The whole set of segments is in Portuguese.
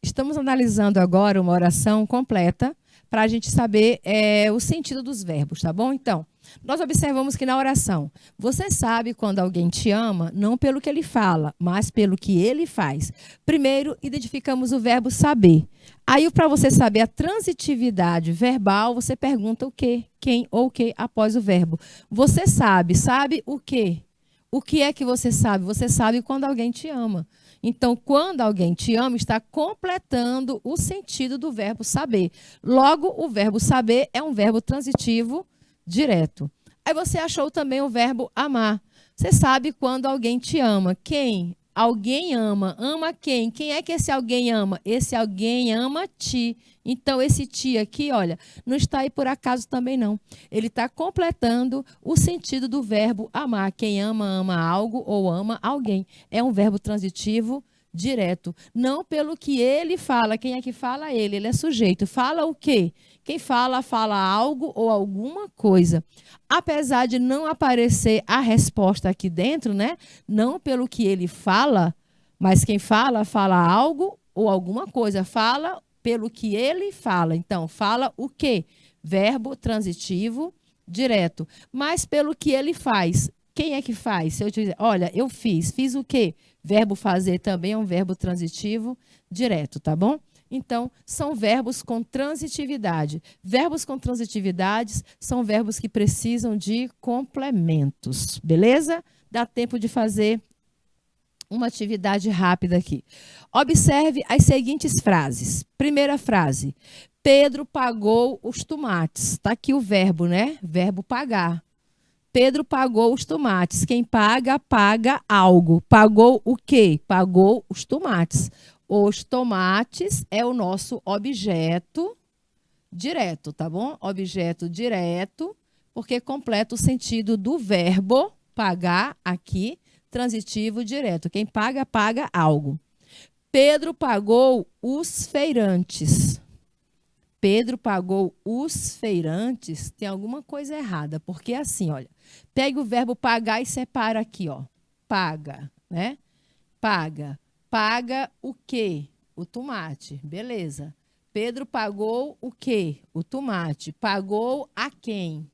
Estamos analisando agora uma oração completa para a gente saber o sentido dos verbos, tá bom? Então, nós observamos que na oração, você sabe quando alguém te ama, não pelo que ele fala, mas pelo que ele faz. Primeiro, identificamos o verbo saber. Aí, para você saber a transitividade verbal, você pergunta o que, quem ou o que após o verbo. Você sabe o quê? O que é que você sabe? Você sabe quando alguém te ama. Então, quando alguém te ama, está completando o sentido do verbo saber. Logo, o verbo saber é um verbo transitivo direto. Aí você achou também o verbo amar. Você sabe quando alguém te ama. Quem? Alguém ama. Ama quem? Quem é que esse alguém ama? Esse alguém ama ti. Então, esse ti aqui, olha, não está aí por acaso também não. Ele está completando o sentido do verbo amar. Quem ama, ama algo ou ama alguém. É um verbo transitivo direto. Não pelo que ele fala. Quem é que fala? Ele é sujeito. Fala o quê? Quem fala, fala algo ou alguma coisa. Apesar de não aparecer a resposta aqui dentro, né? Não pelo que ele fala, mas quem fala, fala algo ou alguma coisa. Fala pelo que ele fala. Então, fala o quê? Verbo transitivo direto. Mas pelo que ele faz. Quem é que faz? Se eu te dizer, olha, eu fiz. Fiz o quê? Verbo fazer também é um verbo transitivo direto, tá bom? Então, são verbos com transitividade. Verbos com transitividades são verbos que precisam de complementos, beleza? Dá tempo de fazer uma atividade rápida aqui. Observe as seguintes frases. Primeira frase, Pedro pagou os tomates. Está aqui o verbo, né? Verbo pagar. Pedro pagou os tomates. Quem paga, paga algo. Pagou o quê? Pagou os tomates. Os tomates é o nosso objeto direto, tá bom? Objeto direto, porque completa o sentido do verbo pagar aqui, transitivo direto. Quem paga, paga algo. Pedro pagou os feirantes. Pedro pagou os feirantes, tem alguma coisa errada, porque é assim, olha, pega o verbo pagar e separa aqui, ó. Paga, né? Paga. Paga o quê? O tomate. Beleza. Pedro pagou o quê? O tomate. Pagou a quem?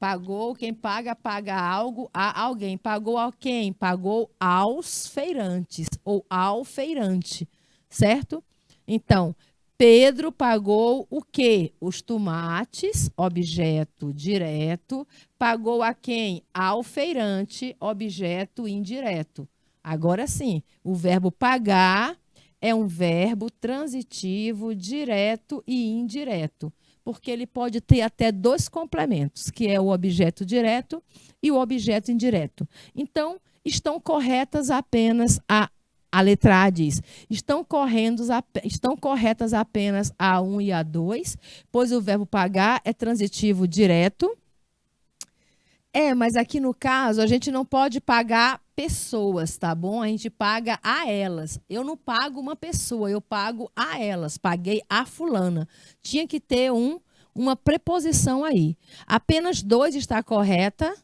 Pagou, quem paga, paga algo a alguém. Pagou a quem? Pagou aos feirantes ou ao feirante, certo? Então, Pedro pagou o quê? Os tomates, objeto direto. Pagou a quem? Ao feirante, objeto indireto. Agora sim, o verbo pagar é um verbo transitivo, direto e indireto, porque ele pode ter até dois complementos, que é o objeto direto e o objeto indireto. Então, estão corretas apenas a letra A diz, estão corretas apenas a 1 e a 2, pois o verbo pagar é transitivo direto. Mas aqui no caso, a gente não pode pagar pessoas, tá bom? A gente paga a elas. Eu não pago uma pessoa, eu pago a elas. Paguei a fulana. Tinha que ter uma preposição aí. Apenas 2 está correta.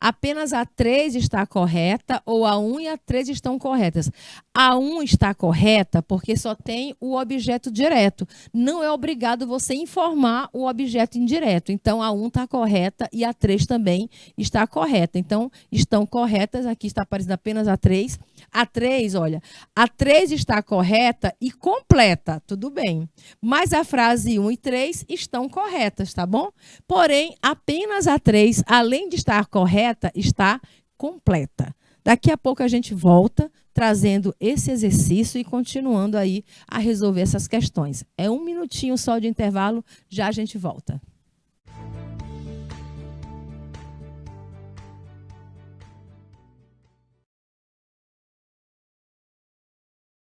Apenas a 3 está correta ou a 1 e a 3 estão corretas. A 1 está correta porque só tem o objeto direto. Não é obrigado você informar o objeto indireto. Então, a 1 está correta e a 3 também está correta. Então, estão corretas. Aqui está aparecendo apenas a 3. A 3, olha, a 3 está correta e completa, tudo bem. Mas a frase 1 e 3 estão corretas, tá bom? Porém, apenas a 3, além de estar correta, está completa. Daqui a pouco a gente volta trazendo esse exercício e continuando aí a resolver essas questões. É 1 minutinho só de intervalo, já a gente volta.